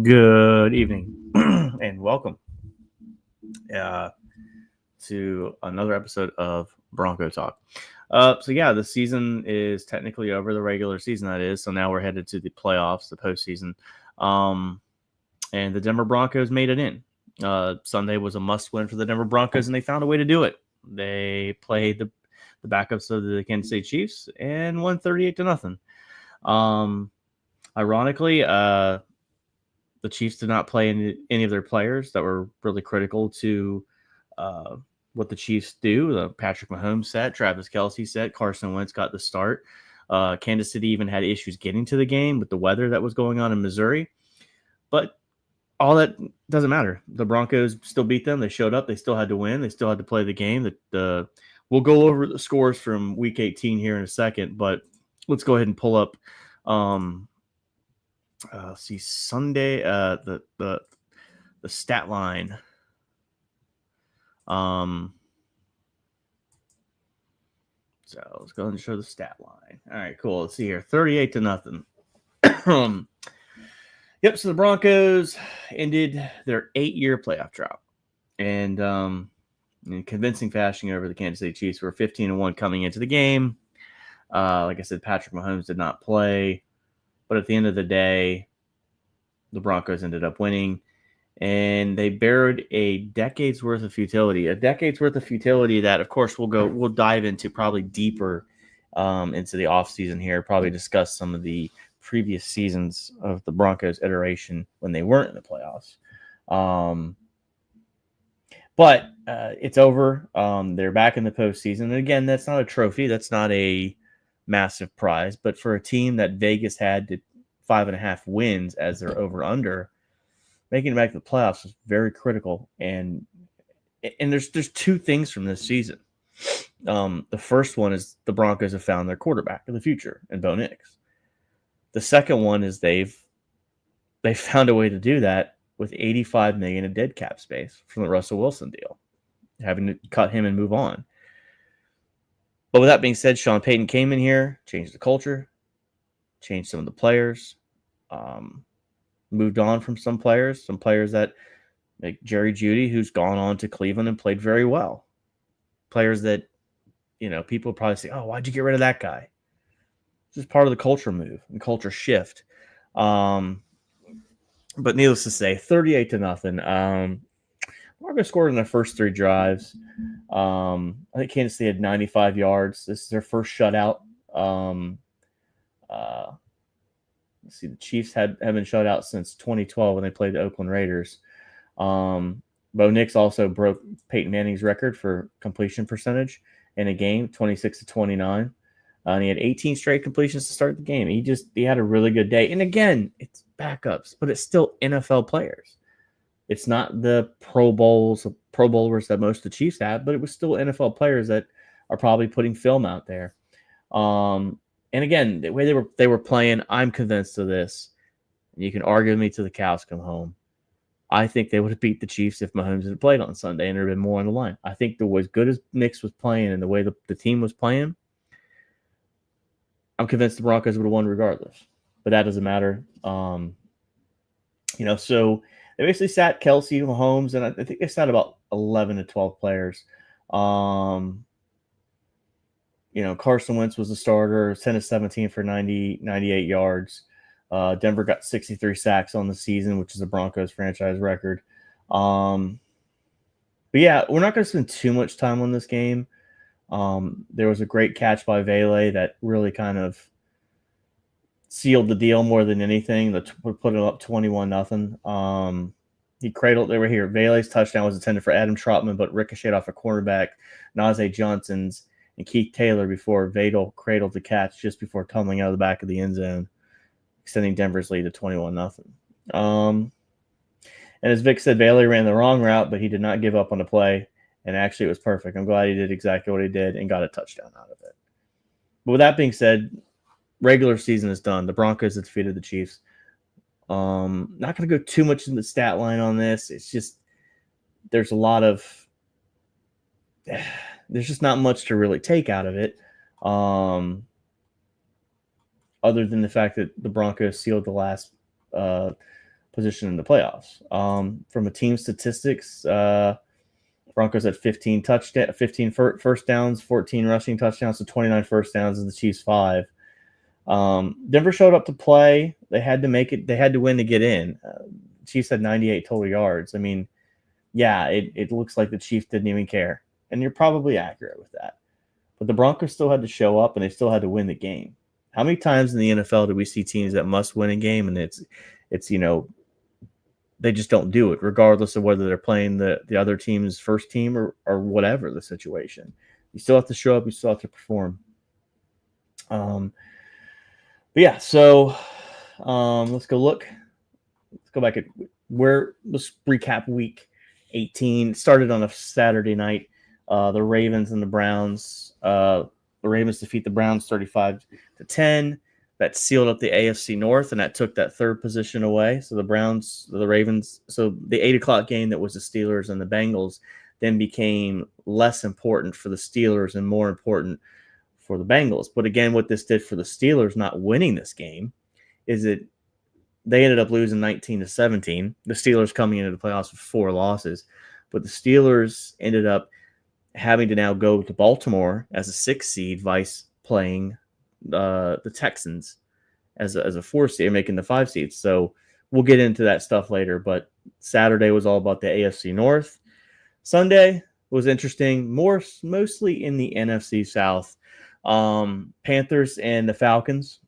Good evening and welcome to another episode of Bronco Talk. The season is technically over, the regular season that is. So now we're headed to the playoffs, the postseason. And the Denver Broncos made it in. Sunday was a must win for the Denver Broncos, and they found a way to do it. They played the backups of the Kansas City Chiefs and won 38-0. Ironically, the Chiefs did not play any of their players that were really critical to what the Chiefs do. Patrick Mahomes set, Travis Kelce set, Carson Wentz got the start. Kansas City even had issues getting to the game with the weather that was going on in Missouri. But all that doesn't matter. The Broncos still beat them. They showed up. They still had to win. They still had to play the game. We'll go over the scores from Week 18 here in a second, but let's go ahead and pull up Sunday, the stat line. So let's go ahead and show the stat line. All right, cool. Let's see here. 38-0. Yep. So the Broncos ended their 8-year playoff drought, and in convincing fashion over the Kansas City Chiefs. Were 15-1 coming into the game. Like I said, Patrick Mahomes did not play. But at the end of the day, the Broncos ended up winning, and they buried a decade's worth of futility. A decade's worth of futility that, of course, we'll dive into probably deeper into the offseason here. Probably discuss some of the previous seasons of the Broncos iteration when they weren't in the playoffs. But it's over. They're back in the postseason. And again, that's not a trophy. That's not a massive prize, but for a team that Vegas had to 5.5 wins as their over-under, making it back to the playoffs was very critical. And there's two things from this season. The first one is the Broncos have found their quarterback of the future in Bo Nix. The second one is they've found a way to do that with $85 million in dead cap space from the Russell Wilson deal, having to cut him and move on. But with that being said, Sean Payton came in here, changed the culture, changed some of the players, moved on from some players that, like Jerry Jeudy, who's gone on to Cleveland and played very well. Players that, people probably say, oh, why'd you get rid of that guy? It's just part of the culture move and culture shift. But needless to say, 38-0. Broncos scored in their first 3 drives. I think Kansas City had 95 yards. This is their first shutout. Let's see, the Chiefs have been shut out since 2012 when they played the Oakland Raiders. Bo Nix also broke Peyton Manning's record for completion percentage in a game, 26-29. And he had 18 straight completions to start the game. He had a really good day. And again, it's backups, but it's still NFL players. It's not the Pro Bowlers that most of the Chiefs have, but it was still NFL players that are probably putting film out there. And again, the way they were playing, I'm convinced of this. You can argue with me till the cows come home. I think they would have beat the Chiefs if Mahomes had played on Sunday and there had been more on the line. I think as good as Nix was playing and the way the team was playing, I'm convinced the Broncos would have won regardless. But that doesn't matter. So they basically sat Kelce, Mahomes, and I think they sat about 11 to 12 players. Carson Wentz was the starter, 10-17 for 98 yards. Denver got 63 sacks on the season, which is a Broncos franchise record. But yeah, we're not going to spend too much time on this game. There was a great catch by Vele that really kind of sealed the deal more than anything. We're putting up 21-0. He cradled. They were here. Vele's touchdown was intended for Adam Trautman, but ricocheted off a cornerback, Najee Johnson's, and Keith Taylor before Vadel cradled the catch just before tumbling out of the back of the end zone, extending Denver's lead to 21-0. And as Vic said, Vele ran the wrong route, but he did not give up on the play. And actually, it was perfect. I'm glad he did exactly what he did and got a touchdown out of it. But with that being said, regular season is done. The Broncos have defeated the Chiefs. Not going to go too much in the stat line on this. It's just there's just not much to really take out of it. Other than the fact that the Broncos sealed the last position in the playoffs. From a team statistics, Broncos had 15 first downs, 14 rushing touchdowns, so 29 first downs, and the Chiefs 5. Denver showed up to play. They had to make it. They had to win to get in. Chiefs had 98 total yards. I mean, yeah, it looks like the Chiefs didn't even care, and you're probably accurate with that. But the Broncos still had to show up, and they still had to win the game. How many times in the NFL do we see teams that must win a game, and it's they just don't do it, regardless of whether they're playing the other team's first team or whatever the situation. You still have to show up. You still have to perform. But yeah, so let's go look. Let's go back at let's recap week 18. It started on a Saturday night. The Ravens and the Browns. The Ravens defeat the Browns 35-10. That sealed up the AFC North, and that took that third position away. So the Ravens. So the 8:00 game that was the Steelers and the Bengals then became less important for the Steelers and more important for the Bengals. But again, what this did for the Steelers not winning this game is that they ended up losing 19-17. The Steelers coming into the playoffs with 4 losses, but the Steelers ended up having to now go to Baltimore as a 6 seed, vice playing the Texans as a 4 seed, making the 5 seeds. So we'll get into that stuff later. But Saturday was all about the AFC North. Sunday was interesting, mostly in the NFC South. Panthers and the Falcons.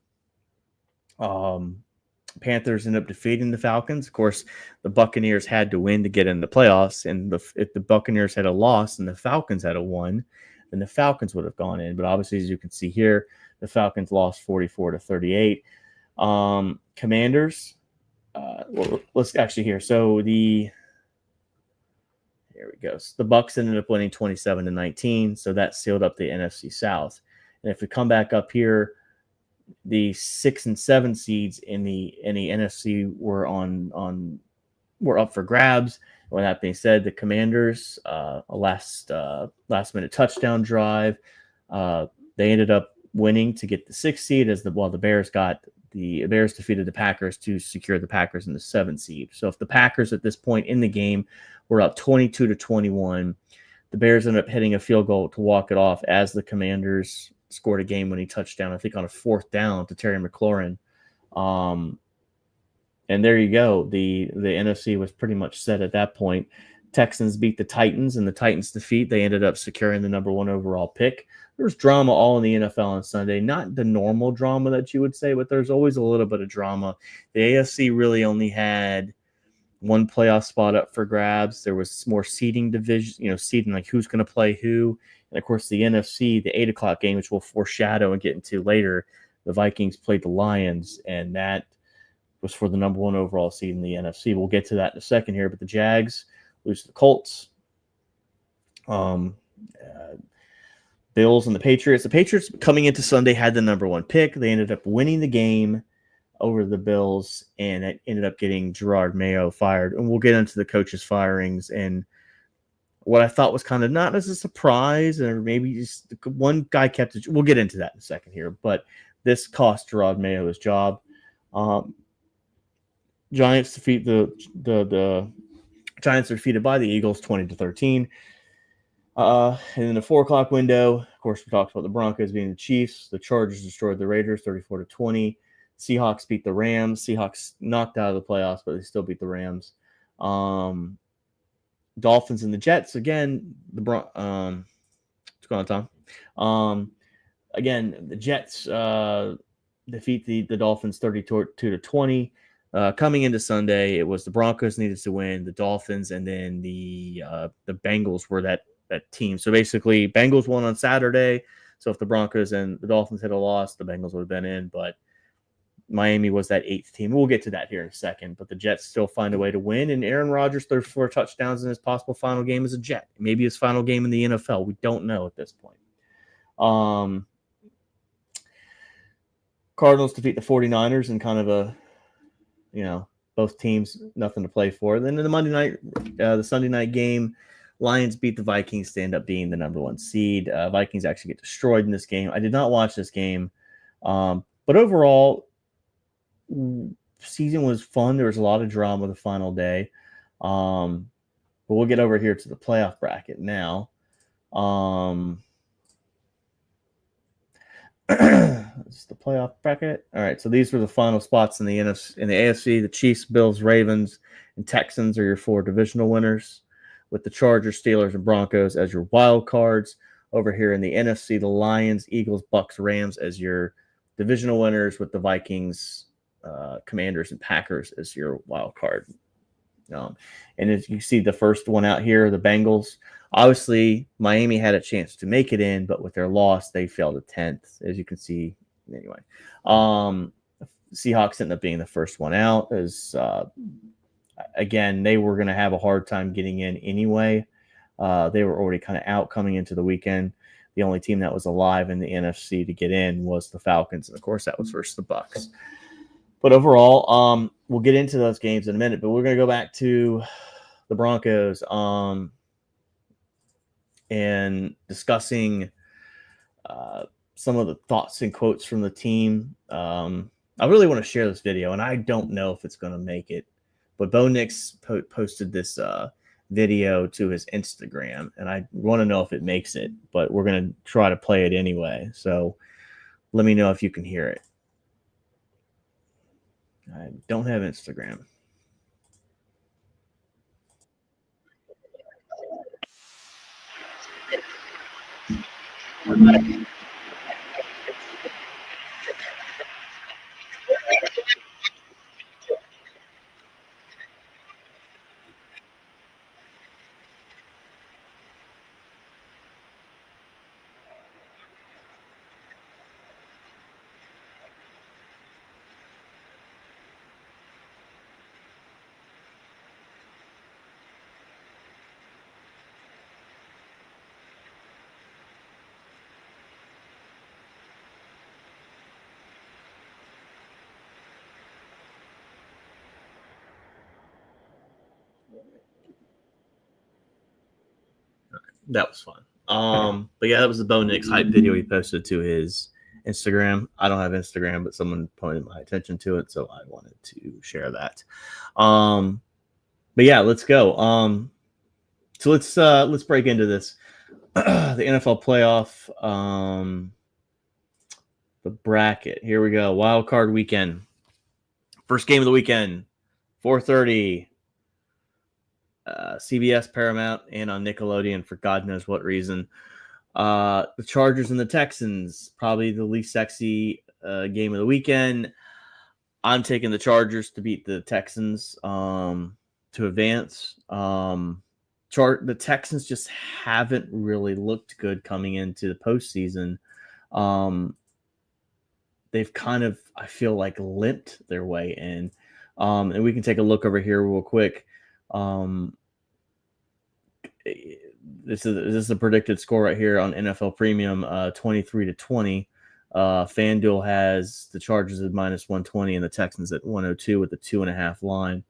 Panthers ended up defeating the Falcons. Of course, the Buccaneers had to win to get in the playoffs, and if the Buccaneers had a loss and the Falcons had a won, then the Falcons would have gone in. But obviously, as you can see here, the Falcons lost 44-38. Commanders. Let's actually here. So here we go. So the Bucs ended up winning 27-19. So that sealed up the NFC South. And if we come back up here, the 6 and 7 seeds in the NFC were up for grabs. With that being said, the Commanders, a last minute touchdown drive, they ended up winning to get the 6th seed the Bears defeated the Packers to secure the Packers in the 7th seed. So if the Packers at this point in the game were up 22-21, the Bears ended up hitting a field goal to walk it off as the Commanders scored a game-winning touchdown, I think on a 4th down to Terry McLaurin. And there you go. The NFC was pretty much set at that point. Texans beat the Titans, and the Titans defeat. They ended up securing the number 1 overall pick. There was drama all in the NFL on Sunday. Not the normal drama that you would say, but there's always a little bit of drama. The AFC really only had one playoff spot up for grabs. There was more seeding division, seeding like who's going to play who. And of course, the NFC, the 8:00 game, which we'll foreshadow and get into later, the Vikings played the Lions, and that was for the number 1 overall seed in the NFC. We'll get to that in a second here, but the Jags lose to the Colts. Bills and the Patriots. The Patriots coming into Sunday had the number 1 pick. They ended up winning the game over the Bills, and it ended up getting Gerard Mayo fired. And we'll get into the coaches' firings and what I thought was kind of not as a surprise, or maybe just one guy kept it. We'll get into that in a second here, but this cost Gerard Mayo his job. Giants defeat the Giants are defeated by the Eagles 20-13. And in the 4:00 window, of course, we talked about the Broncos being the Chiefs. The Chargers destroyed the Raiders 34-20. Seahawks beat the Rams. Seahawks knocked out of the playoffs, but they still beat the Rams. Dolphins and the Jets again. What's going on, Tom? Again, the Jets defeat the Dolphins 32-20. Coming into Sunday, it was the Broncos needed to win, the Dolphins, and then the Bengals were that team. So basically, Bengals won on Saturday. So if the Broncos and the Dolphins had a loss, the Bengals would have been in. But Miami was that 8th team. We'll get to that here in a second. But the Jets still find a way to win. And Aaron Rodgers threw 4 touchdowns in his possible final game as a Jet. Maybe his final game in the NFL. We don't know at this point. Cardinals defeat the 49ers in kind of a, both teams, nothing to play for. And then in the Sunday night game, Lions beat the Vikings to end up being the number 1 seed. Vikings actually get destroyed in this game. I did not watch this game. But overall, season was fun. There was a lot of drama the final day. But we'll get over here to the playoff bracket now. It's the playoff bracket. All right, so these were the final spots in the NFC, in the AFC. The Chiefs, Bills, Ravens, and Texans are your 4 divisional winners, with the Chargers, Steelers, and Broncos as your wild cards. Over here in the NFC, the Lions, Eagles, Bucks, Rams as your divisional winners, with the Vikings, Commanders, and Packers as your wild card. And as you see, the first one out here, the Bengals. Obviously, Miami had a chance to make it in, but with their loss, they fell to 10th, as you can see. Anyway, Seahawks ended up being the first one out. As again, they were going to have a hard time getting in anyway. They were already kind of out coming into the weekend. The only team that was alive in the NFC to get in was the Falcons, and of course, that was versus the Bucks. But overall, we'll get into those games in a minute. But we're going to go back to the Broncos and discussing some of the thoughts and quotes from the team. I really want to share this video, and I don't know if it's going to make it. But Bo Nix posted this video to his Instagram, and I want to know if it makes it. But we're going to try to play it anyway. So let me know if you can hear it. I don't have Instagram. That was fun. But yeah, that was the Bo Nix hype video he posted to his Instagram. I don't have Instagram, but someone pointed my attention to it, so I wanted to share that. But yeah, let's go. So let's break into this. The NFL playoff, the bracket. Here we go. Wild card weekend. First game of the weekend, 4:30. CBS, Paramount, and on Nickelodeon for God knows what reason. The Chargers and the Texans, probably the least sexy game of the weekend. I'm taking the Chargers to beat the Texans to advance. The Texans just haven't really looked good coming into the postseason. They've kind of, I feel like, limped their way in. And we can take a look over here real quick. This is a predicted score right here on NFL Premium, 23-20. FanDuel has the Chargers at minus 120 and the Texans at 102 with the 2.5 line.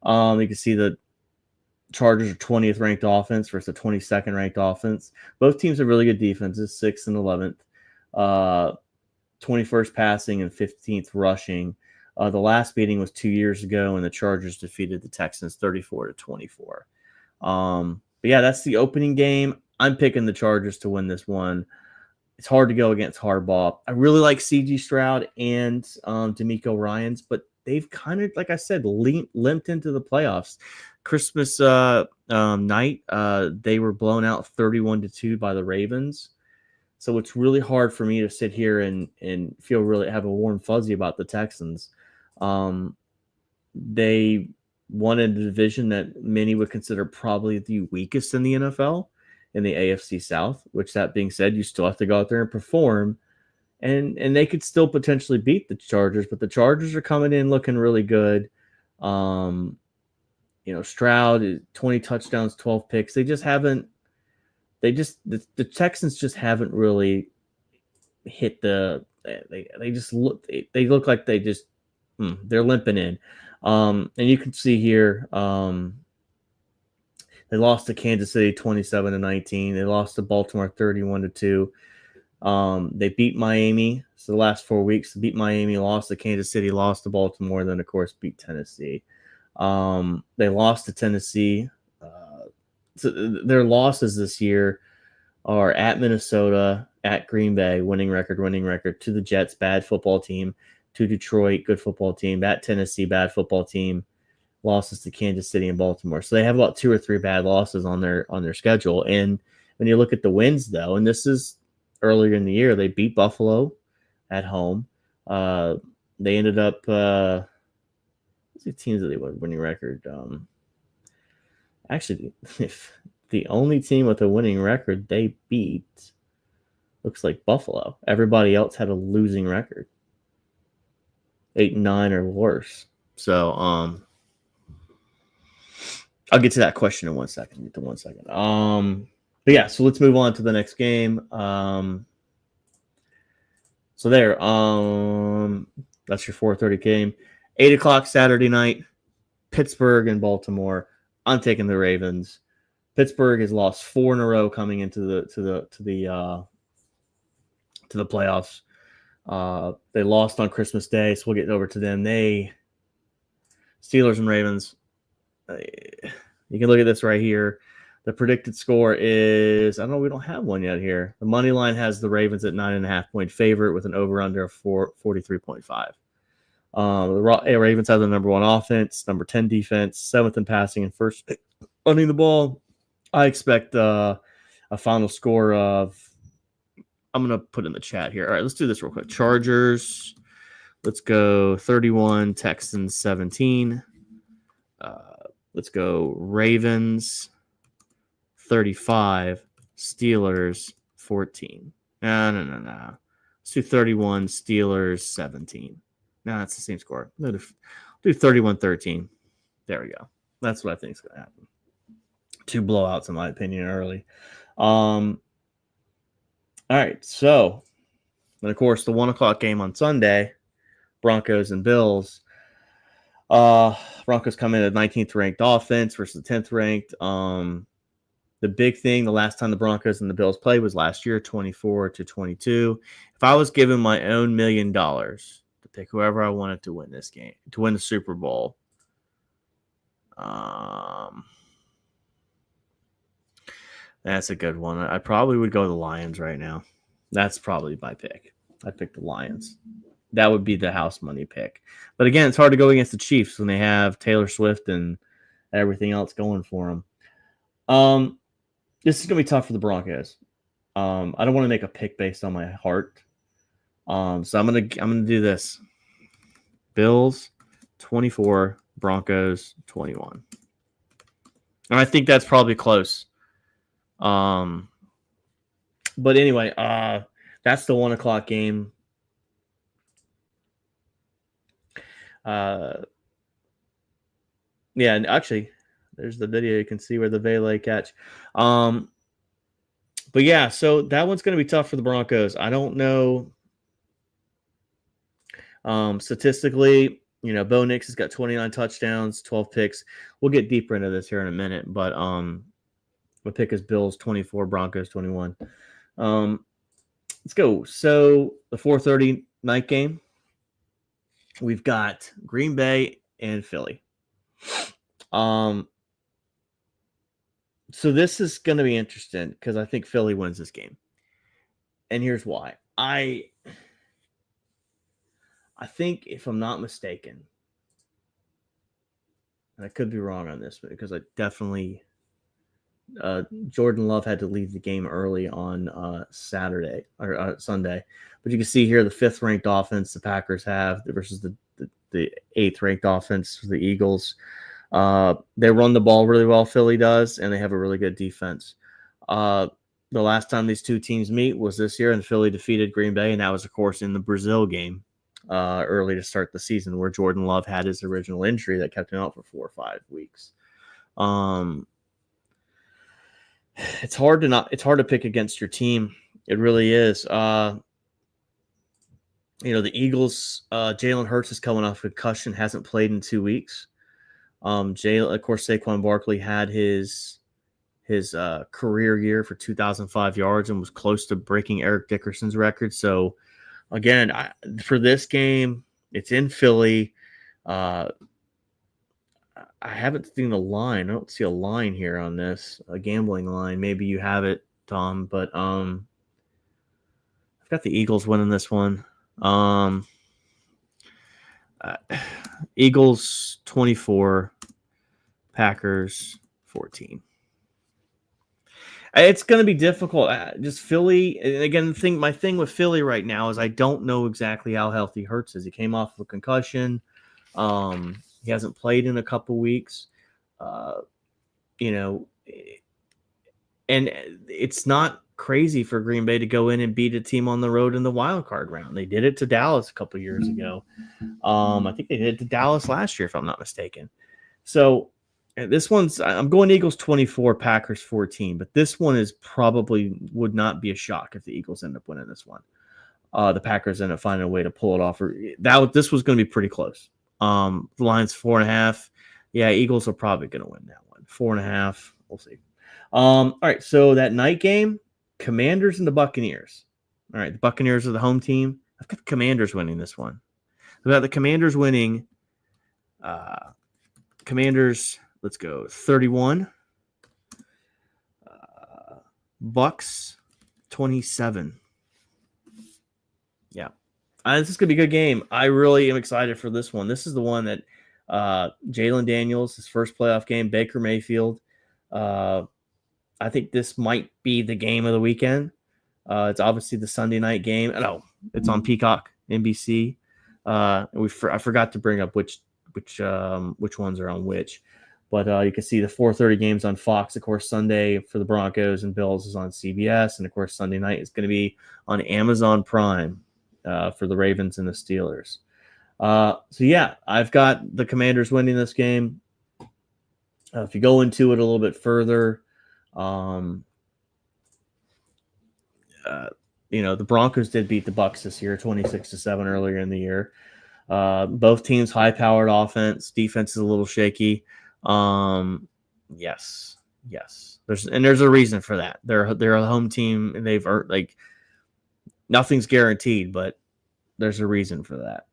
You can see the Chargers are 20th ranked offense versus the 22nd ranked offense. Both teams have really good defenses, 6th and 11th, 21st passing and 15th rushing. The last meeting was 2 years ago, and the Chargers defeated the Texans 34-24. But yeah, that's the opening game. I'm picking the Chargers to win this one. It's hard to go against Harbaugh. I really like C.G. Stroud and D'Amico Ryans, but they've kind of, like I said, limped into the playoffs. Christmas night, they were blown out 31-2 by the Ravens. So it's really hard for me to sit here and feel really have a warm fuzzy about the Texans. They won a division that many would consider probably the weakest in the NFL, in the AFC South, which, that being said, you still have to go out there and perform. And they could still potentially beat the Chargers, but the Chargers are coming in looking really good. Stroud, 20 touchdowns, 12 picks. The Texans just haven't really hit they look like they're limping in. And you can see here, they lost to Kansas City 27-19. They lost to Baltimore 31-2. They beat Miami. So the last 4 weeks, they beat Miami, lost to Kansas City, lost to Baltimore, and then of course beat Tennessee. They lost to Tennessee. So their losses this year are at Minnesota, at Green Bay, winning record, to the Jets, bad football team, to Detroit, good football team, at Tennessee, bad football team, losses to Kansas City and Baltimore. So they have about 2 or 3 bad losses on their schedule. And when you look at the wins, though, and this is earlier in the year, they beat Buffalo at home. They ended up what's the teams that they won winning record? Actually, if the only team with a winning record they beat looks like Buffalo. Everybody else had a losing record, 8-9 or worse. So I'll get to that question in 1 second. But yeah, so let's move on to the next game. So there, that's your 4:30 game. 8:00 Saturday night, Pittsburgh and Baltimore. I'm taking the Ravens. Pittsburgh has lost 4 in a row coming into the playoffs. They lost on Christmas Day, so we'll get over to them. Steelers and Ravens. You can look at this right here. The predicted score is, I don't know, we don't have one yet here. The money line has the Ravens at 9.5-point favorite with an over-under of 43.5. The Ravens have the number 1 offense, number 10 defense, 7th in passing, and first running the ball. I expect a final score of, I'm going to put in the chat here. All right, let's do this real quick. Chargers, let's go 31, Texans 17. Let's go Ravens 35, Steelers 14. No. Let's do 31, Steelers 17. No, that's the same score. No, do 31-13. There we go. That's what I think is going to happen. 2 blowouts, in my opinion, early. All right, so, and of course, the 1:00 game on Sunday, Broncos and Bills. Broncos come in at 19th ranked offense versus 10th ranked. The big thing, the last time the Broncos and the Bills played was last year, 24-22. If I was given my own $1 million to pick whoever I wanted to win this game, to win the Super Bowl, that's a good one. I probably would go the Lions right now. That's probably my pick. I'd pick the Lions. That would be the house money pick. But again, it's hard to go against the Chiefs when they have Taylor Swift and everything else going for them. This is going to be tough for the Broncos. I don't want to make a pick based on my heart. So I'm going to do this. Bills 24, Broncos 21. And I think that's probably close. But anyway, that's the 1:00 game. Yeah, and actually, there's the video. You can see where the Valet catch. But yeah, so that one's going to be tough for the Broncos. I don't know. Statistically, Bo Nix has got 29 touchdowns, 12 picks. We'll get deeper into this here in a minute, but my pick is Bills 24, Broncos 21. Let's go. So the 4:30 night game, we've got Green Bay and Philly. So this is going to be interesting because I think Philly wins this game. And here's why. I think, if I'm not mistaken, and I could be wrong on this because I definitely Jordan Love had to leave the game early on Saturday or Sunday. But you can see here the 5th ranked offense the Packers have versus the 8th ranked offense for the Eagles. They run the ball really well, Philly does, and they have a really good defense. The last time these two teams meet was this year, and Philly defeated Green Bay, and that was, of course, in the Brazil game early to start the season where Jordan Love had his original injury that kept him out for 4 or 5 weeks. It's hard to pick against your team. It really is. The Eagles, Jalen Hurts is coming off concussion, hasn't played in 2 weeks. Of course, Saquon Barkley had his his career year for 2,005 yards and was close to breaking Eric Dickerson's record. So again, for this game, it's in Philly. I haven't seen a line. I don't see a line here on this, a gambling line. Maybe you have it, Tom, but I've got the Eagles winning this one. Eagles 24, Packers 14. It's going to be difficult. Just Philly. And again, my thing with Philly right now is I don't know exactly how healthy Hurts is. He came off of a concussion. He hasn't played in a couple weeks. And it's not crazy for Green Bay to go in and beat a team on the road in the wild card round. They did it to Dallas a couple years ago. I think they did it to Dallas last year, if I'm not mistaken. So this one's, I'm going Eagles 24, Packers 14, but this one is probably would not be a shock if the Eagles end up winning this one. The Packers end up finding a way to pull it off. This was going to be pretty close. The line's 4.5. Yeah, Eagles are probably going to win that one. 4.5. We'll see. All right, so that night game, Commanders and the Buccaneers. All right, the Buccaneers are the home team. I've got the Commanders winning this one. I've got the Commanders winning. Commanders, let's go 31. Bucks 27. Yeah. This is going to be a good game. I really am excited for this one. This is the one that Jalen Daniels, his first playoff game, Baker Mayfield. I think this might be the game of the weekend. It's obviously the Sunday night game. No, it's on Peacock, NBC. I forgot to bring up which ones are on which. But you can see the 4:30 games on Fox. Of course, Sunday for the Broncos and Bills is on CBS. And, of course, Sunday night is going to be on Amazon Prime for the Ravens and the Steelers. I've got the Commanders winning this game. If you go into it a little bit further, the Broncos did beat the Bucs this year, 26-7 earlier in the year. Both teams high-powered offense. Defense is a little shaky. Yes. There's a reason for that. They're a home team, and they've nothing's guaranteed, but there's a reason for that.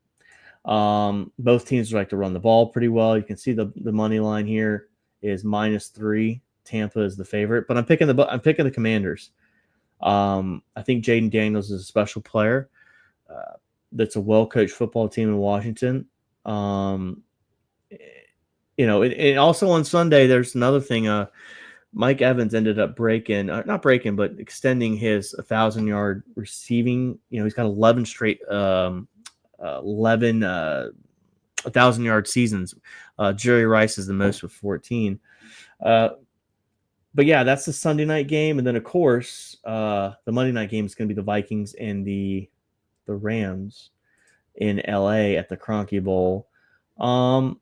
Both teams like to run the ball pretty well. You can see the money line here is -3. Tampa is the favorite, but I'm picking the Commanders. I think Jaden Daniels is a special player. That's a well-coached football team in Washington. And also on Sunday, there's another thing. Mike Evans ended up extending his 1,000-yard receiving. He's got 11 straight 1,000-yard seasons. Jerry Rice is the most with 14. But yeah, that's the Sunday night game, and then of course the Monday night game is going to be the Vikings and the Rams in LA at the Kroenke Bowl. And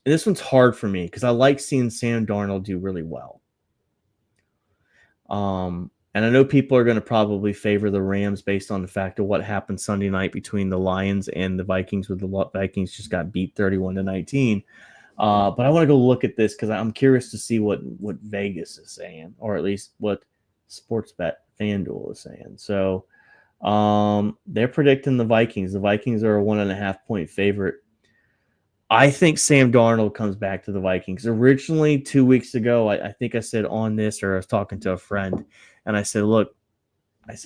this one's hard for me because I like seeing Sam Darnold do really well. And I know people are going to probably favor the Rams based on the fact of what happened Sunday night between the Lions and the Vikings, where the Vikings just got beat 31-19. But I want to go look at this because I'm curious to see what Vegas is saying, or at least what Sportsbet FanDuel is saying. So they're predicting the Vikings. The Vikings are a 1.5-point favorite. I think Sam Darnold comes back to the Vikings. Originally, 2 weeks ago, I think I said on this, or I was talking to a friend, and I said,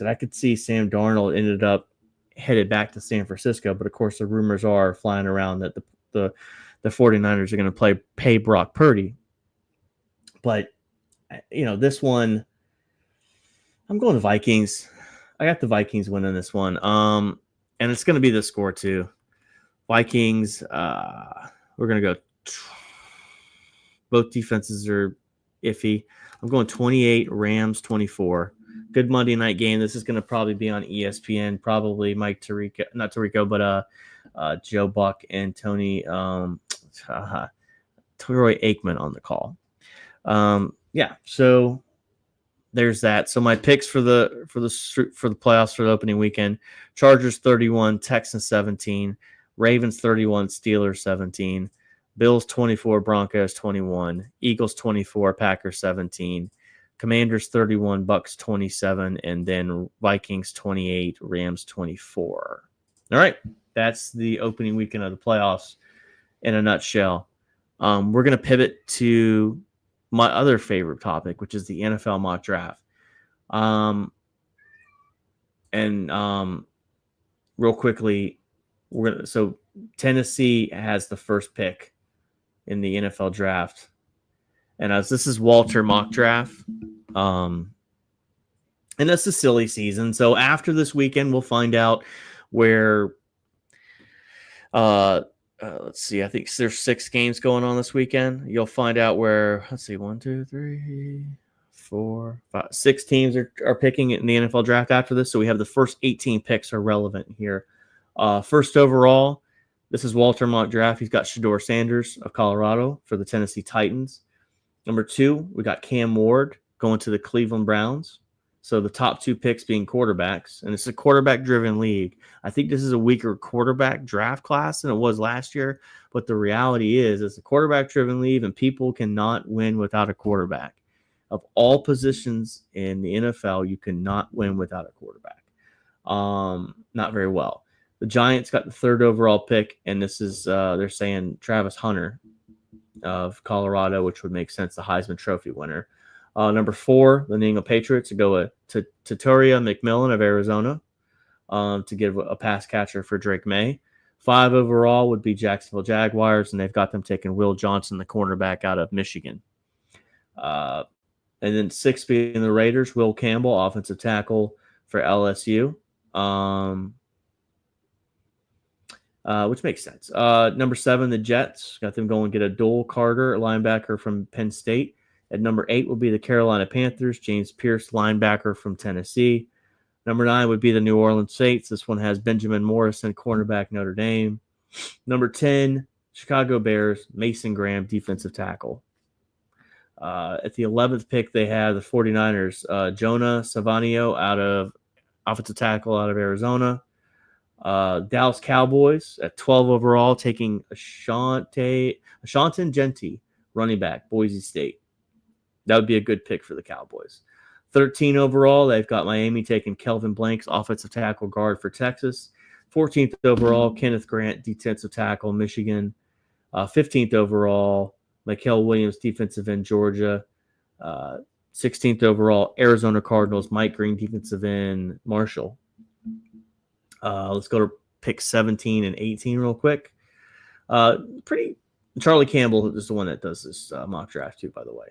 I could see Sam Darnold ended up headed back to San Francisco, but of course the rumors are flying around that the 49ers are going to pay Brock Purdy. But, this one, I'm going to Vikings. I got the Vikings winning this one. And it's going to be the score too. Vikings, we're going to go. Both defenses are iffy. I'm going 28, Rams 24. Good Monday night game. This is going to probably be on ESPN. Probably Mike Tirico, not Tirico, but Joe Buck and Troy Aikman on the call. So there's that. So my picks for the playoffs for the opening weekend: Chargers 31, Texans 17, Ravens 31, Steelers 17, Bills 24, Broncos 21, Eagles 24, Packers 17, Commanders 31, Bucks 27, and then Vikings 28, Rams 24. All right, that's the opening weekend of the playoffs in a nutshell. We're going to pivot to my other favorite topic, which is the NFL mock draft. Real quickly, so Tennessee has the first pick in the NFL draft, and as this is Walter mock draft, and that's a silly season. So after this weekend, we'll find out where. Let's see. I think there's 6 games going on this weekend. You'll find out where. Let's see. 1, 2, 3, 4, 5, 6 teams are picking in the NFL draft after this. So we have the first 18 picks are relevant here. First overall, this is Walter mock draft. He's got Shedeur Sanders of Colorado for the Tennessee Titans. Number 2, we got Cam Ward going to the Cleveland Browns. So the top 2 picks being quarterbacks, and it's a quarterback-driven league. I think this is a weaker quarterback draft class than it was last year, but the reality is it's a quarterback-driven league, and people cannot win without a quarterback. Of all positions in the NFL, you cannot win without a quarterback. Not very well. The Giants got the 3rd overall pick, and this is they're saying Travis Hunter of Colorado, which would make sense, the Heisman Trophy winner. Number 4, the New England Patriots go to Tatoria McMillan of Arizona to give a pass catcher for Drake May. 5 overall would be Jacksonville Jaguars, and they've got them taking Will Johnson, the cornerback out of Michigan. And then 6 being the Raiders, Will Campbell, offensive tackle for LSU, which makes sense. Number 7, the Jets, got them going get a Dole Carter, linebacker from Penn State. At number 8 will be the Carolina Panthers, James Pierce, linebacker from Tennessee. Number 9 would be the New Orleans Saints. This one has Benjamin Morrison, cornerback, Notre Dame. Number 10, Chicago Bears, Mason Graham, defensive tackle. At the 11th pick, they have the 49ers, Jonah Savanio, out of offensive tackle out of Arizona. Dallas Cowboys at 12 overall, taking Ashanton Genty, running back, Boise State. That would be a good pick for the Cowboys. 13 overall, they've got Miami taking Kelvin Blanks, offensive tackle guard for Texas. 14th overall, Kenneth Grant, defensive tackle, Michigan. 15th overall, Mykel Williams, defensive end, Georgia. 16th overall, Arizona Cardinals, Mike Green, defensive end, Marshall. Let's go to pick 17 and 18 real quick. Charlie Campbell is the one that does this mock draft too, by the way.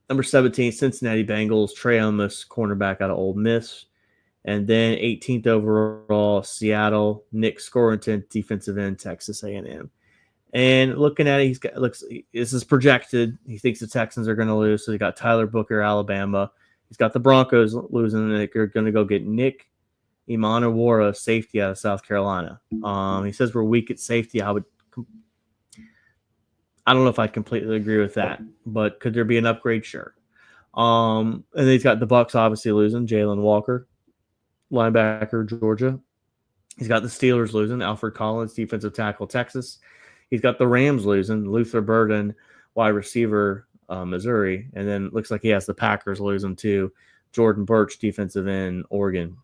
Number 17, Cincinnati Bengals, Trey Amos, cornerback out of Ole Miss. And then 18th overall, Seattle, Nick Scorington, defensive end, Texas A&M. And looking at it, this is projected. He thinks the Texans are going to lose. So he got Tyler Booker, Alabama. He's got the Broncos losing, and they're going to go get Nick Imanawara, safety out of South Carolina. He says we're weak at safety. I don't know if I completely agree with that, but could there be an upgrade? Sure. And then he's got the Bucks obviously losing Jalen Walker, linebacker, Georgia. He's got the Steelers losing Alfred Collins, defensive tackle, Texas. He's got the Rams losing Luther Burden, wide receiver, Missouri. And then looks like he has the Packers losing too, Jordan Birch, defensive end, Oregon.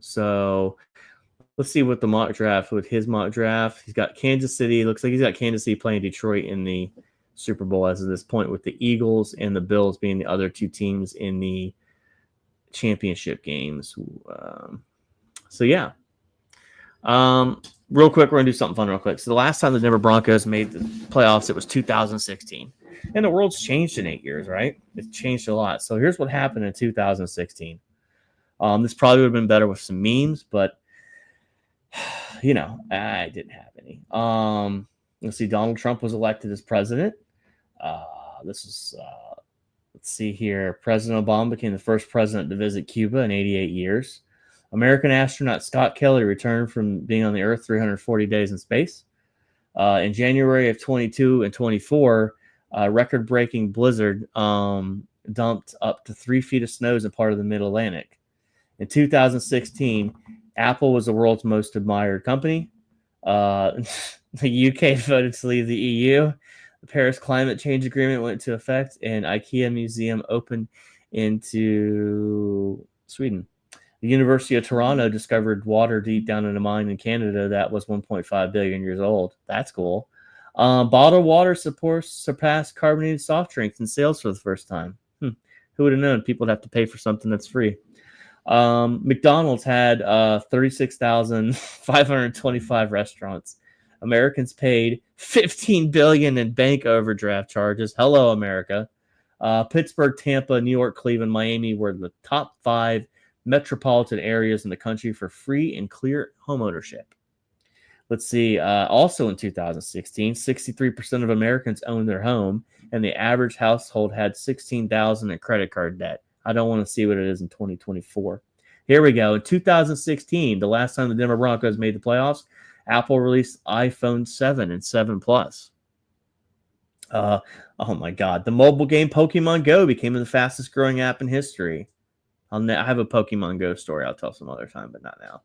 So let's see what his mock draft. He's got Kansas City. Looks like he's got Kansas City playing Detroit in the Super Bowl as of this point, with the Eagles and the Bills being the other 2 teams in the championship games. Real quick, we're going to do something fun real quick. So the last time the Denver Broncos made the playoffs, it was 2016. And the world's changed in 8 years, right? It's changed a lot. So here's what happened in 2016. This probably would have been better with some memes, but I didn't have any. Let's see. Donald Trump was elected as president. Let's see here. President Obama became the first president to visit Cuba in 88 years. American astronaut Scott Kelly returned from being on the Earth 340 days in space. In January of 22 and 24, record-breaking blizzard dumped up to 3 feet of snows in part of the Mid-Atlantic. In 2016, Apple was the world's most admired company. Uh, the UK voted to leave the EU. The Paris Climate Change Agreement went into effect, and IKEA Museum opened into Sweden. The University of Toronto discovered water deep down in a mine in Canada that was 1.5 billion years old. That's cool. Bottled water surpassed carbonated soft drinks in sales for the first time. Who would have known people would have to pay for something that's free? McDonald's had 36,525 restaurants. Americans paid 15 billion in bank overdraft charges. Hello, America. Pittsburgh, Tampa, New York, Cleveland, Miami were the top 5 metropolitan areas in the country for free and clear homeownership. Let's see. Also in 2016, 63% of Americans owned their home, and the average household had 16,000 in credit card debt. I don't want to see what it is in 2024. Here we go. In 2016, the last time the Denver Broncos made the playoffs, Apple released iPhone 7 and 7 Plus. Oh my God. The mobile game Pokemon Go became the fastest growing app in history. I have a Pokemon Go story I'll tell some other time, but not now.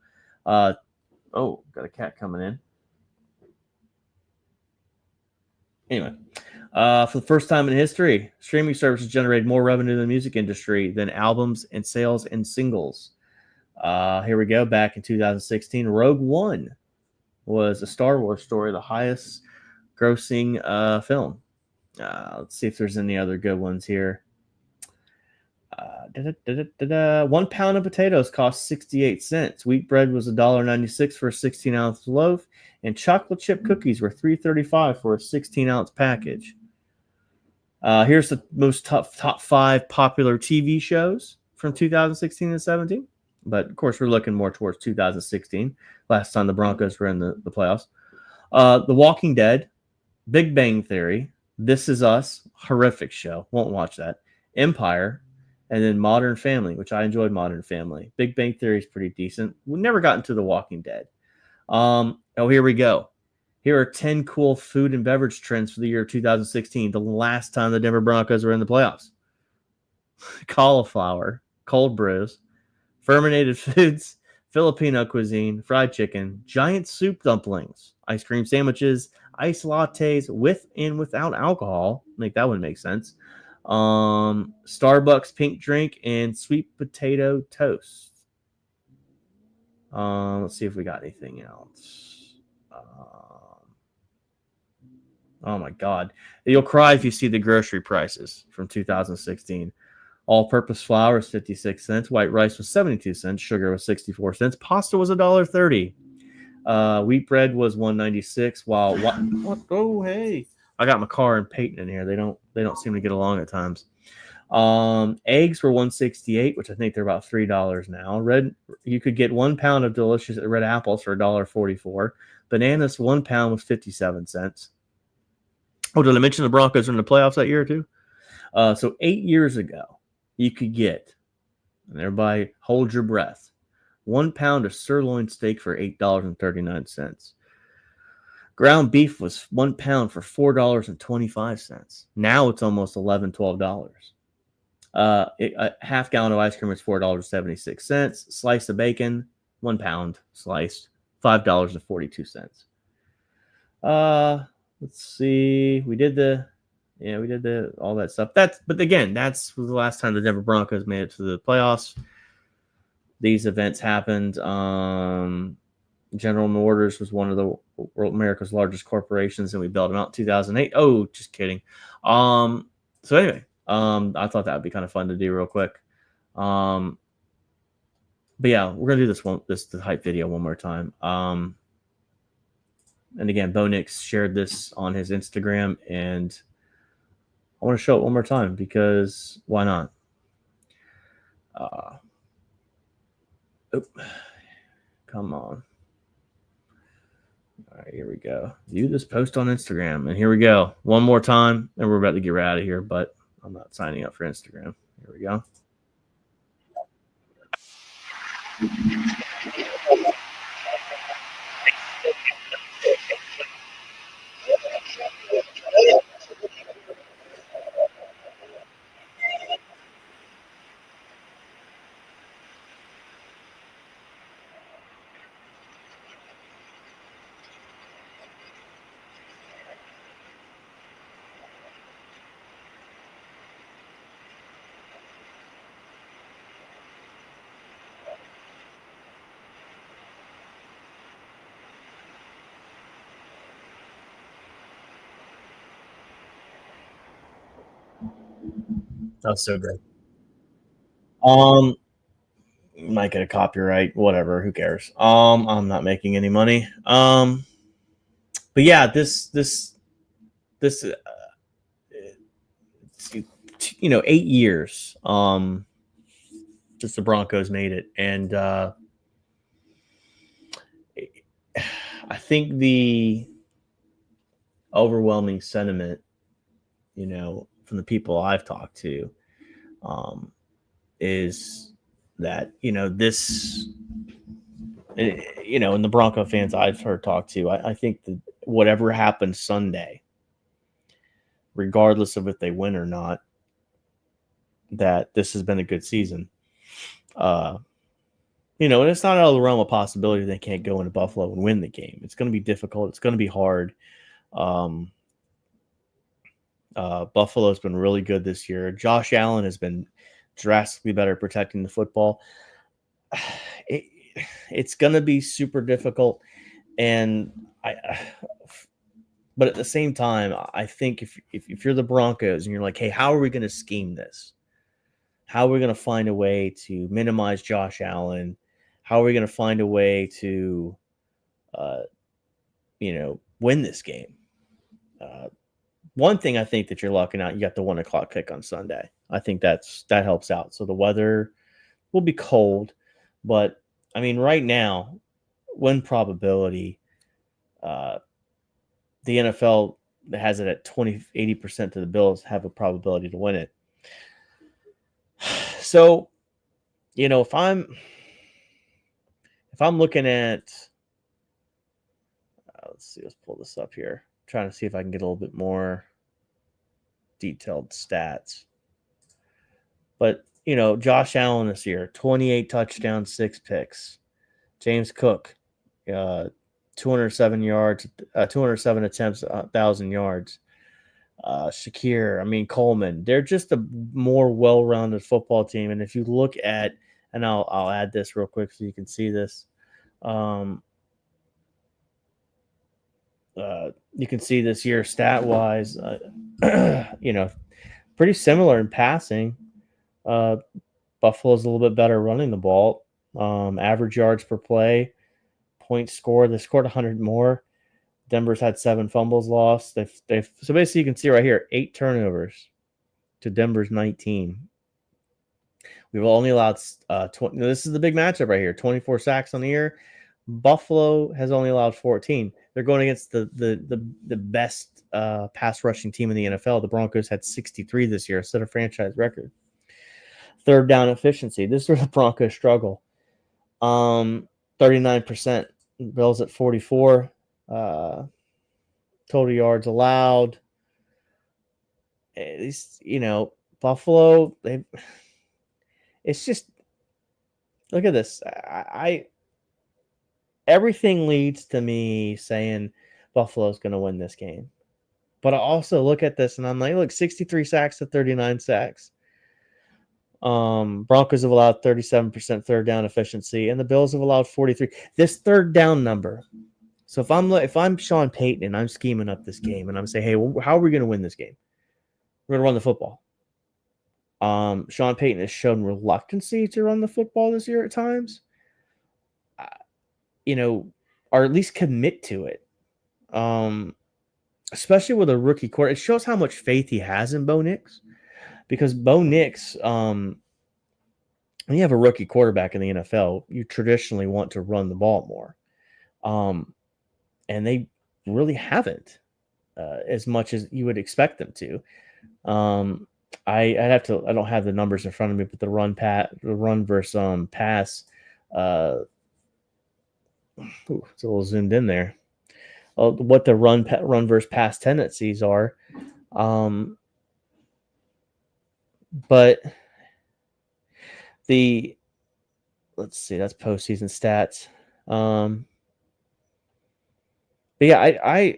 Got a cat coming in. Anyway, for the first time in history, streaming services generated more revenue in the music industry than albums and sales and singles. Here we go. Back in 2016, Rogue One was a Star Wars story, the highest grossing film. Let's see if there's any other good ones here. 1 pound of potatoes cost 68 cents. Wheat bread was $1.96 for a 16-ounce loaf, and chocolate chip cookies were $3.35 for a 16-ounce package. Here's the most top 5 popular TV shows from 2016 and 17. But of course, we're looking more towards 2016. Last time the Broncos were in the playoffs. The Walking Dead, Big Bang Theory, This Is Us, horrific show. Won't watch that. Empire, and then Modern Family, which I enjoyed Modern Family. Big Bang Theory is pretty decent. We never got into The Walking Dead. Here we go. Here are 10 cool food and beverage trends for the year 2016, the last time the Denver Broncos were in the playoffs. Cauliflower, cold brews, fermented foods, Filipino cuisine, fried chicken, giant soup dumplings, ice cream sandwiches, iced lattes with and without alcohol. I think that would make sense. Starbucks pink drink and sweet potato toast. Let's see if we got anything else. Oh my God. You'll cry if you see the grocery prices from 2016. All-purpose flour is 56 cents. White rice was 72 cents. Sugar was 64 cents. Pasta was $1.30. Wheat bread was $1.96. While what? Oh, hey! I got my car and Peyton in here. They don't seem to get along at times. Eggs were $1.68, which I think they're about $3 now. You could get 1 pound of delicious red apples for $1.44. Bananas, 1 pound was 57 cents. Oh, did I mention the Broncos were in the playoffs that year too? So 8 years ago, you could get, and everybody hold your breath, 1 pound of sirloin steak for $8.39. Ground beef was 1 pound for $4.25. Now it's almost $11, $12. A half gallon of ice cream is $4.76. Slice of bacon, 1 pound sliced, $5.42. Let's see. We did all that stuff. But again, that's the last time the Denver Broncos made it to the playoffs. These events happened. General Motors was one of the America's largest corporations, and we bailed them out in 2008. Oh, just kidding. So anyway, I thought that would be kind of fun to do real quick. But yeah, we're gonna do the hype video one more time. And again, Bo Nix shared this on his Instagram, and I want to show it one more time because why not? Come on. All right, here we go. View this post on Instagram, and here we go. One more time, and we're about to get out of here, but I'm not signing up for Instagram. Here we go. That was so good. Um, might get a copyright, whatever. Who cares? I'm not making any money. But yeah, this 8 years since the Broncos made it, and I think the overwhelming sentiment, from the people I've talked to, um, is that this, and the Bronco fans I've heard talk to, I think that whatever happens Sunday, regardless of if they win or not, that this has been a good season. Uh, and it's not out of the realm of possibility they can't go into Buffalo and win the game. It's going to be difficult. It's going to be hard. Um, Buffalo's been really good this year. Josh Allen has been drastically better at protecting the football. It, it's going to be super difficult, and but at the same time, I think if you're the Broncos and you're like, hey, how are we going to scheme this? How are we going to find a way to minimize Josh Allen? How are we going to find a way to, win this game? One thing I think that you're locking out, you got the 1 o'clock kick on Sunday. I think that helps out. So the weather will be cold, but I mean, right now, win probability, the NFL has it at 80% to the Bills have a probability to win it. So, if I'm looking at, let's pull this up here. I'm trying to see if I can get a little bit more detailed stats. But, Josh Allen this year, 28 touchdowns, 6 picks. James Cook, 207 yards, 207 attempts, 1,000 yards. Shakir, Coleman. They're just a more well-rounded football team. And if you look at, and I'll add this real quick so you can see this. You can see this year stat-wise, pretty similar in passing. Buffalo's a little bit better running the ball. Average yards per play, points scored. They scored 100 more. Denver's had 7 fumbles lost. So basically you can see right here 8 turnovers to Denver's 19. We've only allowed 20. This is the big matchup right here. 24 sacks on the year. Buffalo has only allowed 14. They're going against the best pass rushing team in the NFL. The Broncos had 63 this year, set a franchise record. Third down efficiency. This is where the Broncos struggle. 39%. Bills at 44. Total yards allowed. Buffalo, it's just, look at this. Everything leads to me saying Buffalo's going to win this game. But I also look at this and I'm like, look, 63 sacks to 39 sacks. Broncos have allowed 37% third down efficiency, and the Bills have allowed 43. This third down number. So if I'm Sean Payton and I'm scheming up this game and I'm saying, hey, how are we going to win this game? We're going to run the football. Sean Payton has shown reluctancy to run the football this year at times. Or at least commit to it. Especially with a rookie quarter. It shows how much faith he has in Bo Nix. Because Bo Nix, when you have a rookie quarterback in the NFL, you traditionally want to run the ball more. And they really haven't as much as you would expect them to. I don't have the numbers in front of me, but the run versus pass, it's a little zoomed in there. What the run versus pass tendencies are. But let's see, that's postseason stats. But yeah,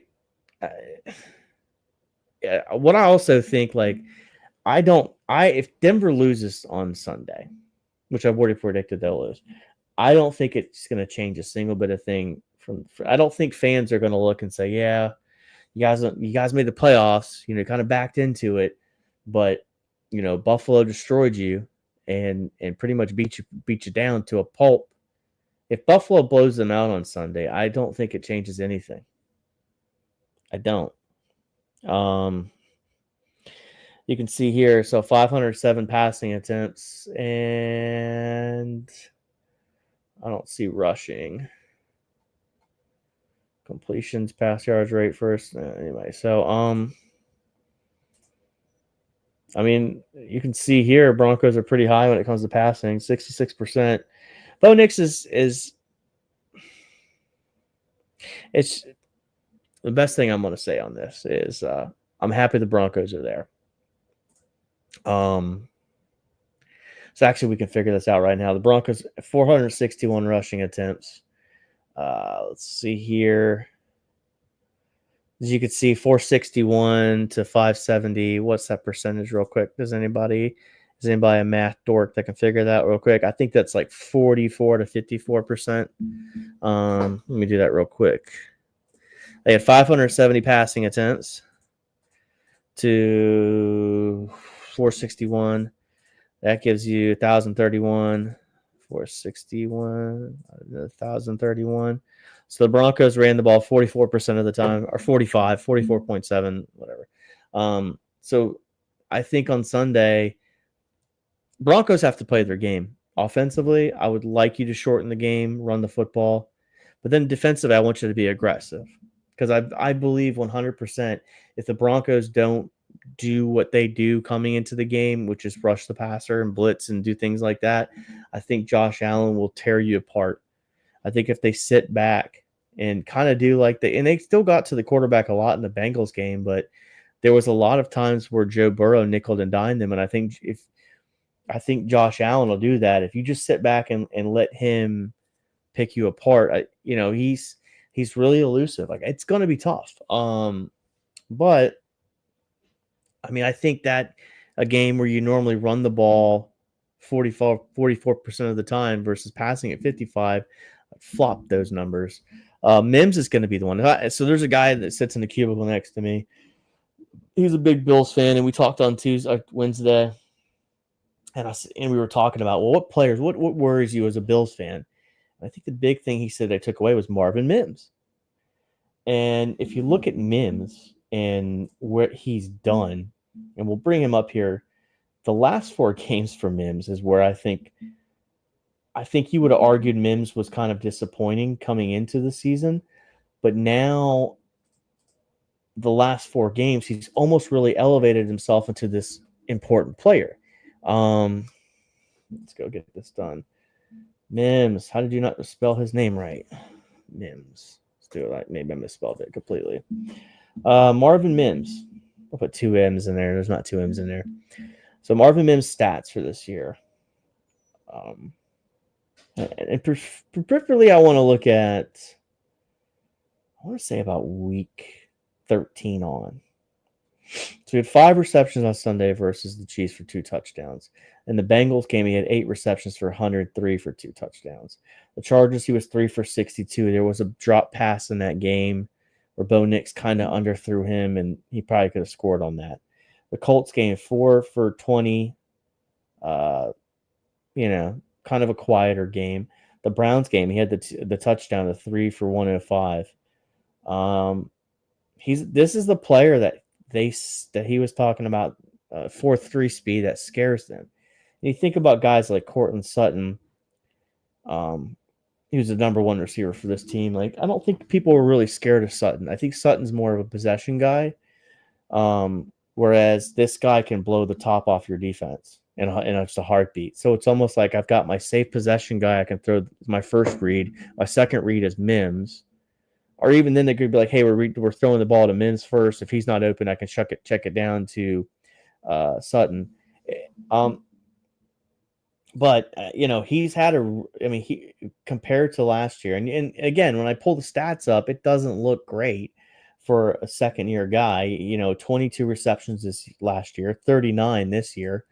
what I also think, if Denver loses on Sunday, which I've already predicted they'll lose, I don't think it's going to change a single bit of thing. I don't think fans are going to look and say, yeah, you guys made the playoffs, kind of backed into it, but Buffalo destroyed you and pretty much beat you down to a pulp. If Buffalo blows them out on Sunday, I don't think it changes anything. I don't. Um, you can see here, so 507 passing attempts, and I don't see rushing. Completions, pass yards rate first. Anyway, so I mean, you can see here Broncos are pretty high when it comes to passing, 66%. Bo Nix is it's the best thing I'm going to say on this is I'm happy the Broncos are there. So actually we can figure this out right now. The Broncos 461 rushing attempts. Let's see here. As you can see, 461 to 570. What's that percentage real quick? Is anybody a math dork that can figure that real quick? I think that's like 44 to 54%. Let me do that real quick. They had 570 passing attempts to 461. That gives you 1,031. 461, 1,031. So the Broncos ran the ball 44% of the time, or 44.7, whatever. So I think on Sunday, Broncos have to play their game. Offensively, I would like you to shorten the game, run the football. But then defensively, I want you to be aggressive. Because I believe 100% if the Broncos don't do what they do coming into the game, which is rush the passer and blitz and do things like that, I think Josh Allen will tear you apart. I think if they sit back and kind of do like and they still got to the quarterback a lot in the Bengals game, but there was a lot of times where Joe Burrow nickeled and dined them. And I think Josh Allen will do that. If you just sit back and let him pick you apart, he's really elusive. Like, it's going to be tough. But I mean, I think that a game where you normally run the ball 44% of the time versus passing at 55, flop those numbers. Mims is going to be the one. So there's a guy that sits in the cubicle next to me. He's a big Bills fan, and we talked on Wednesday, and we were talking about, well, what players, what worries you as a Bills fan? And I think the big thing he said I took away was Marvin Mims. And if you look at Mims and what he's done, and we'll bring him up here, the last 4 games for Mims is where I think you would have argued Mims was kind of disappointing coming into the season, but now the last 4 games, he's almost really elevated himself into this important player. Let's go get this done. Mims, how did you not spell his name right? Mims. Let's do it right. Maybe I misspelled it completely. Marvin Mims. I'll put 2 M's in there. There's not 2 M's in there. So Marvin Mims' stats for this year. And particularly I want to look at, I want to say about week 13 on. So he had 5 receptions on Sunday versus the Chiefs for 2 touchdowns. In the Bengals game, he had 8 receptions for 103 for 2 touchdowns. The Chargers, he was 3 for 62. There was a drop pass in that game where Bo Nix kind of underthrew him, and he probably could have scored on that. The Colts game, 4 for 20. Kind of a quieter game. The Browns game, he had the touchdown, the 3 for 105. This is the player that he was talking about, 4.3 speed that scares them. And you think about guys like Cortland Sutton. He was the number 1 receiver for this team. Like, I don't think people were really scared of Sutton. I think Sutton's more of a possession guy, whereas this guy can blow the top off your defense in just a heartbeat. So it's almost like I've got my safe possession guy I can throw my first read. My second read is Mims. Or even then they could be like, hey, we're throwing the ball to Mims first. If he's not open, I can check it down to Sutton. But he's had he compared to last year, and again, when I pull the stats up, it doesn't look great for a second-year guy. 22 receptions this last year, 39 this year.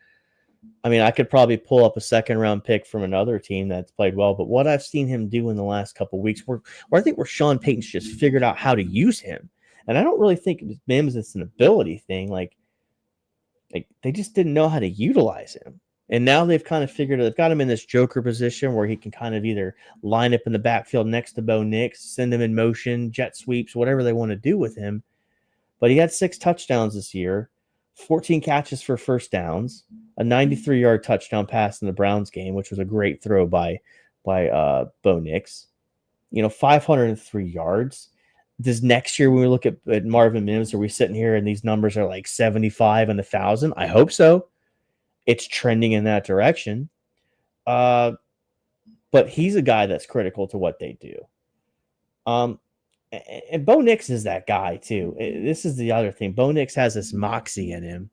I mean, I could probably pull up a second-round pick from another team that's played well, but what I've seen him do in the last couple of weeks, where I think where Sean Payton's just figured out how to use him, and I don't really think Mims is an ability thing. Like, Like, they just didn't know how to utilize him. And now they've kind of figured they've got him in this joker position where he can kind of either line up in the backfield next to Bo Nix, send him in motion, jet sweeps, whatever they want to do with him. But he had 6 touchdowns this year, 14 catches for first downs, a 93-yard touchdown pass in the Browns game, which was a great throw by Bo Nix. 503 yards. This next year, when we look at Marvin Mims, are we sitting here and these numbers are like 75 and 1,000? I hope so. It's trending in that direction. But he's a guy that's critical to what they do. And Bo Nix is that guy too. This is the other thing. Bo Nix has this moxie in him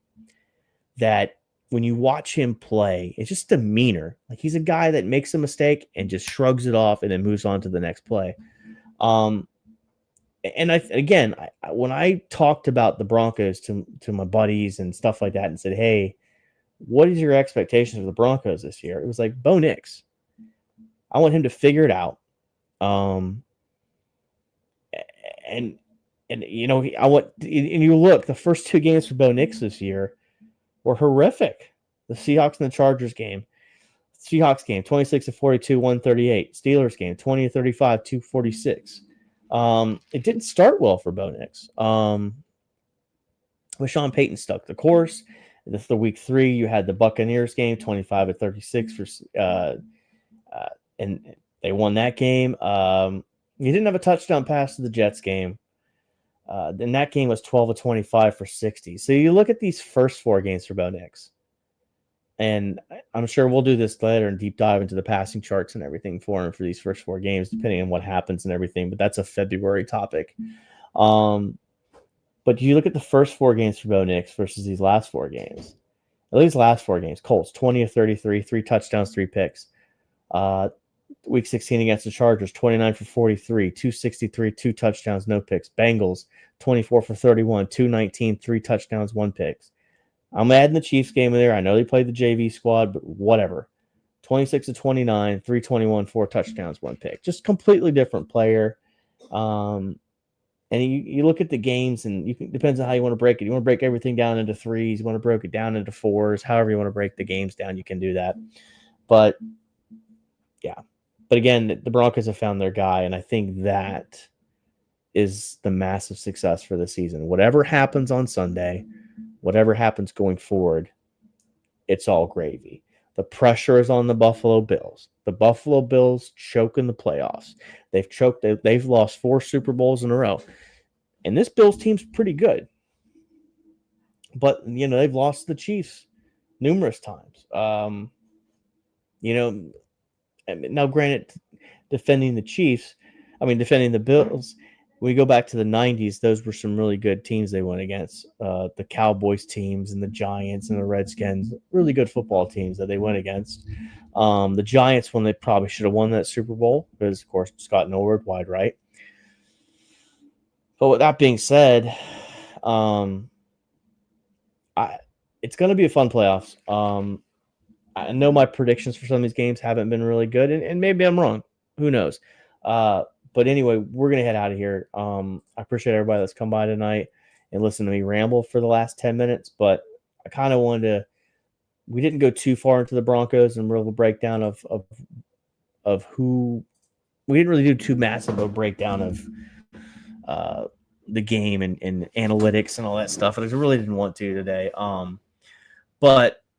that when you watch him play, it's just demeanor. Like, he's a guy that makes a mistake and just shrugs it off and then moves on to the next play. And when I talked about the Broncos to my buddies and stuff like that and said, hey, what is your expectations of the Broncos this year? It was like, Bo Nix. I want him to figure it out. And you look, the first 2 games for Bo Nix this year were horrific. The Seahawks and the Chargers game. Seahawks game, 26-42, 138. Steelers game, 20-35, 246. It didn't start well for Bo Nix. But Sean Payton stuck the course. The week 3, you had the Buccaneers game, 25-36 and they won that game. You didn't have a touchdown pass to the Jets game. Then that game was 12-25 for 60. So you look at these first 4 games for Bo Nix, and I'm sure we'll do this later and deep dive into the passing charts and everything for him for these first 4 games, depending on what happens and everything. But that's a February topic. But you look at the first 4 games for Bo Nix versus these last 4 games. At least last 4 games, Colts 20-33, 3 touchdowns, 3 picks. Week 16 against the Chargers, 29-43, 263, 2 touchdowns, no picks. Bengals, 24-31, 219, 3 touchdowns, 1 picks. I'm adding the Chiefs game in there. I know they played the JV squad, but whatever. 26-29, 321, 4 touchdowns, 1 pick. Just completely different player. And you look at the games, and depends on how you want to break it. You want to break everything down into 3s. You want to break it down into 4s. However you want to break the games down, you can do that. But yeah. But again, the Broncos have found their guy, and I think that is the massive success for the season. Whatever happens on Sunday, whatever happens going forward, it's all gravy. The pressure is on the Buffalo Bills. The Buffalo Bills choke in the playoffs. They've lost 4 Super Bowls in a row. And this Bills team's pretty good. But, they've lost the Chiefs numerous times. Now, granted, defending the Bills, when we go back to the 90s, those were some really good teams they went against. The Cowboys teams and the Giants and the Redskins, really good football teams that they went against. The Giants, when they probably should have won that Super Bowl, because, of course, Scott Norwood, wide right. But with that being said, it's going to be a fun playoffs. I know my predictions for some of these games haven't been really good, and maybe I'm wrong. Who knows? But anyway, we're going to head out of here. I appreciate everybody that's come by tonight and listened to me ramble for the last 10 minutes, but I kind of wanted to – we didn't go too far into the Broncos and real breakdown of who – we didn't really do too massive of a breakdown of the game and analytics and all that stuff. I really didn't want to today. But –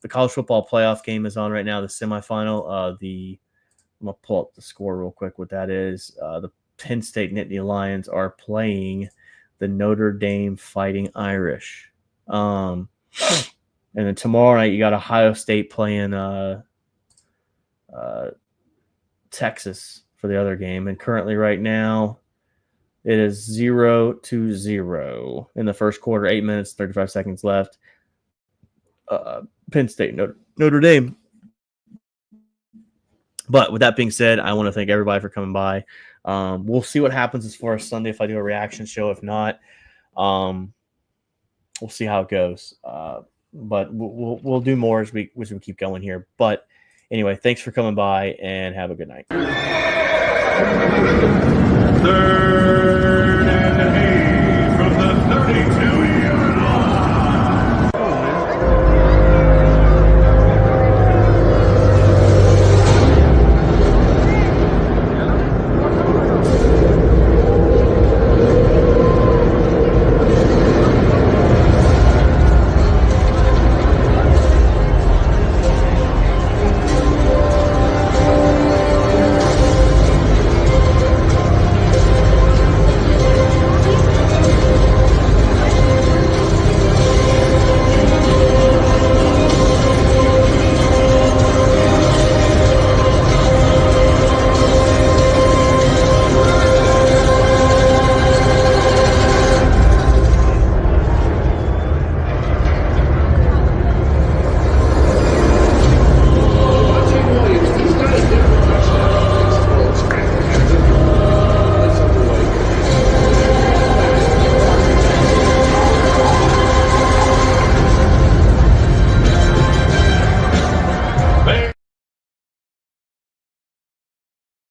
the college football playoff game is on right now, the semifinal. I'm going to pull up the score real quick, what that is. The Penn State Nittany Lions are playing the Notre Dame Fighting Irish. And then tomorrow night, you got Ohio State playing Texas for the other game. And currently right now, it is 0-0 in the first quarter, 8 minutes, 35 seconds left. Penn State, Notre Dame. But with that being said, I want to thank everybody for coming by. We'll see what happens as far as Sunday if I do a reaction show. If not, we'll see how it goes. But we'll do more as we keep going here. But anyway, thanks for coming by and have a good night. Third.